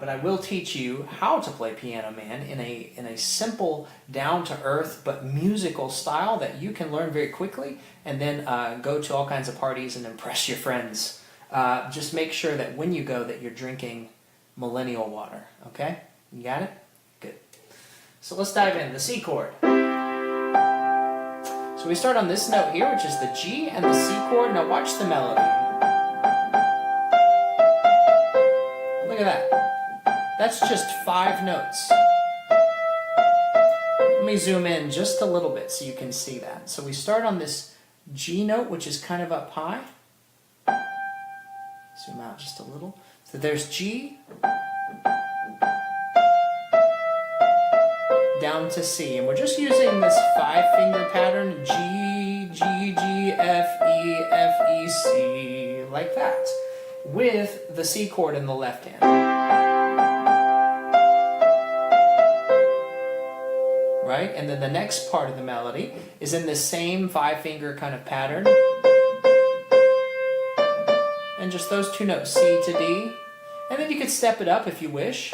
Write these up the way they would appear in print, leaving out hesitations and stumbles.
But I will teach you how to play Piano Man in a simple, down-to-earth but musical style that you can learn very quickly and then go to all kinds of parties and impress your friends. Just make sure that when you go that you're drinking millennial water, okay? You got it? Good. So let's dive in. The C chord. So we start on this note here, which is the G and the C chord. Now watch the melody. Look at that. That's just 5 notes. Let me zoom in just a little bit so you can see that. So we start on this G note, which is kind of up high. Zoom out just a little. So there's G, down to C. And we're just using this 5-finger pattern, G, G, G, F, E, C, like that, with the C chord in the left hand. Right? And then the next part of the melody is in the same 5-finger kind of pattern. And just those 2 notes, C to D. And then you could step it up if you wish.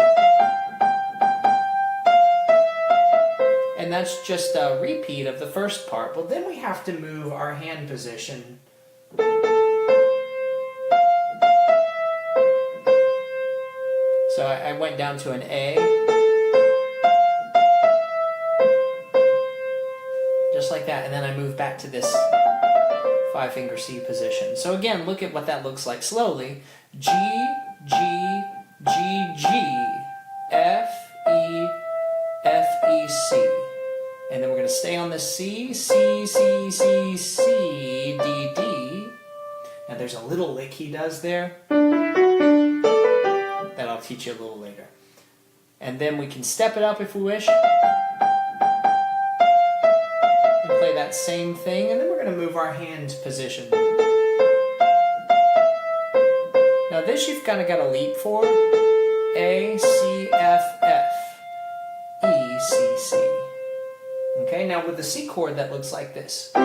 And that's just a repeat of the first part. But then we have to move our hand position. So I went down to an A. Just like that, and then I move back to this 5-finger C position. So again, look at what that looks like slowly. G, G, G, G, F, E, C. And then we're going to stay on this C, C, C, C, C, D, D. Now there's a little lick he does there that I'll teach you a little later. And then we can step it up if we wish. Play that same thing, and then we're going to move our hand position. Now this you've kind of got to leap for. A, C, F, F, E, C, C. Okay, now with the C chord that looks like this. I'm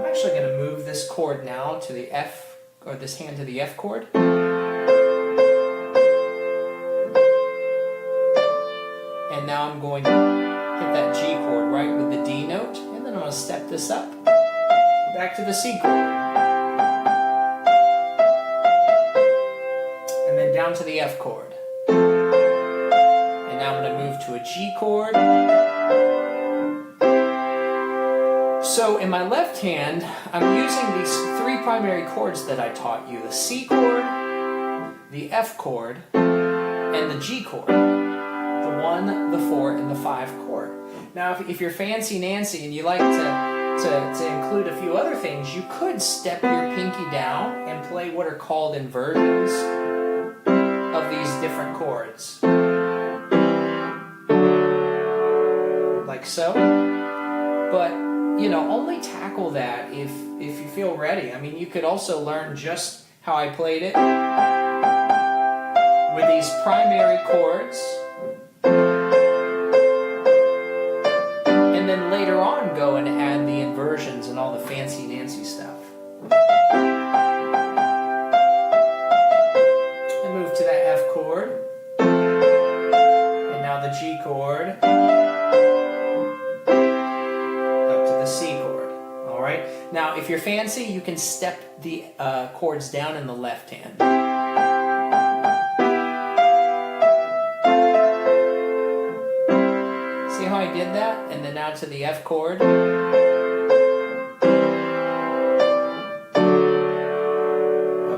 actually going to move this chord now to the F, or this hand to the F chord. And now I'm going to hit that G chord right with the D note, and then I'm going to step this up, back to the C chord, and then down to the F chord. And now I'm going to move to a G chord. So in my left hand, I'm using these 3 primary chords that I taught you, the C chord, the F chord, and the G chord. The 1, the 4, and the 5 chord. Now, if you're fancy Nancy and you like to include a few other things, you could step your pinky down and play what are called inversions of these different chords. Like so. But, you know, only tackle that if you feel ready. I mean, you could also learn just how I played it with these primary chords. And then later on go and add the inversions and all the fancy Nancy stuff. And move to that F chord. And now the G chord. Up to the C chord. Alright? Now if you're fancy, you can step the chords down in the left hand. How I did that, and then now to the F chord, up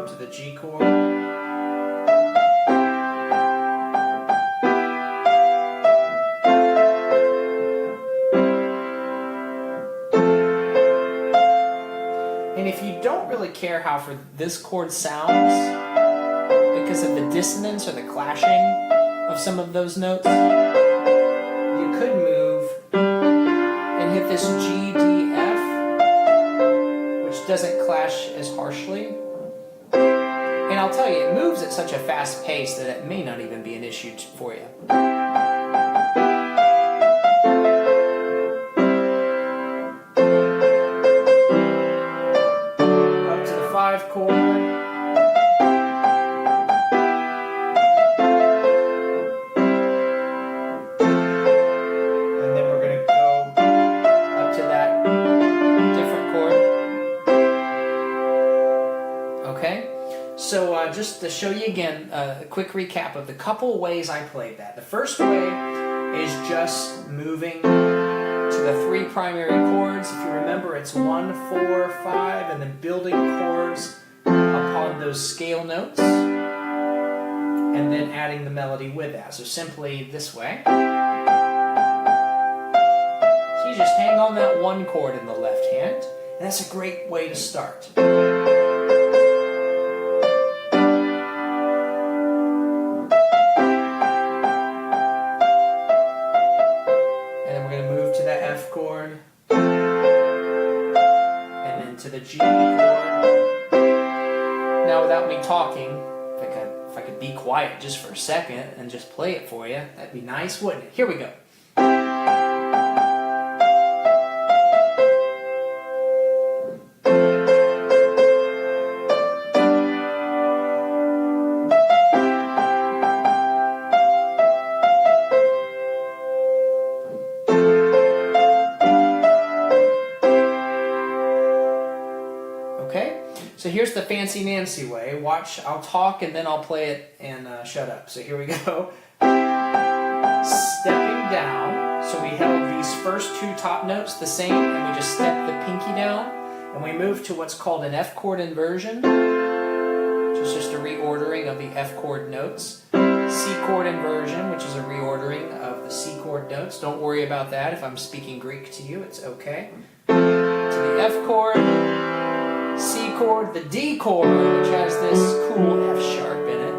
to the G chord, and if you don't really care how this chord sounds because of the dissonance or the clashing of some of those notes, could move and hit this G, D, F, which doesn't clash as harshly. And I'll tell you, it moves at such a fast pace that it may not even be an issue for you. Up to the 5 chord. Okay? So just to show you again, a quick recap of the couple ways I played that. The first way is just moving to the 3 primary chords. If you remember, it's 1, 4, 5, and then building chords upon those scale notes, and then adding the melody with that. So simply this way. So you just hang on that 1 chord in the left hand, and that's a great way to start. F chord, and then to the G chord. Now, without me talking, if I could be quiet just for a second and just play it for you, that'd be nice, wouldn't it? Here we go. Okay, so here's the fancy Nancy way. Watch, I'll talk and then I'll play it and shut up. So here we go. Stepping down. So we held these first 2 top notes the same, and we just stepped the pinky down, and we moved to what's called an F chord inversion, which is just a reordering of the F chord notes. C chord inversion, which is a reordering of the C chord notes. Don't worry about that. If I'm speaking Greek to you, it's okay. To the F chord, C chord, the D chord, which has this cool F sharp in it,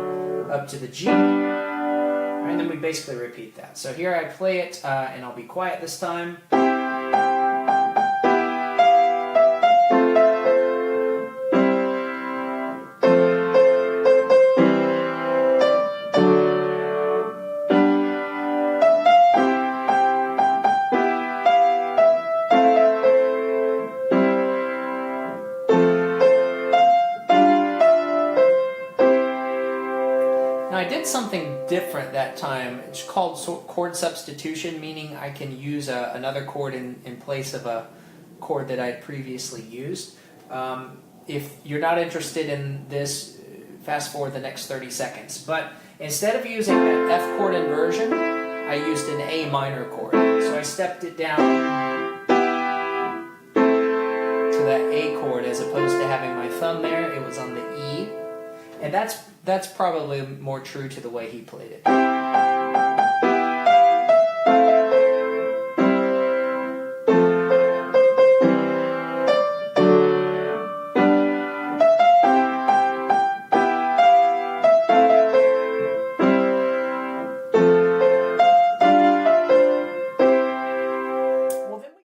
up to the G, and then we basically repeat that. So here I play it, and I'll be quiet this time. Now I did something different that time. It's called chord substitution, meaning I can use another chord in place of a chord that I'd previously used. If you're not interested in this, fast forward the next 30 seconds. But instead of using an F chord inversion, I used an A minor chord. So I stepped it down to that A chord as opposed to having my thumb there. It was on the E. And that's probably more true to the way he played it.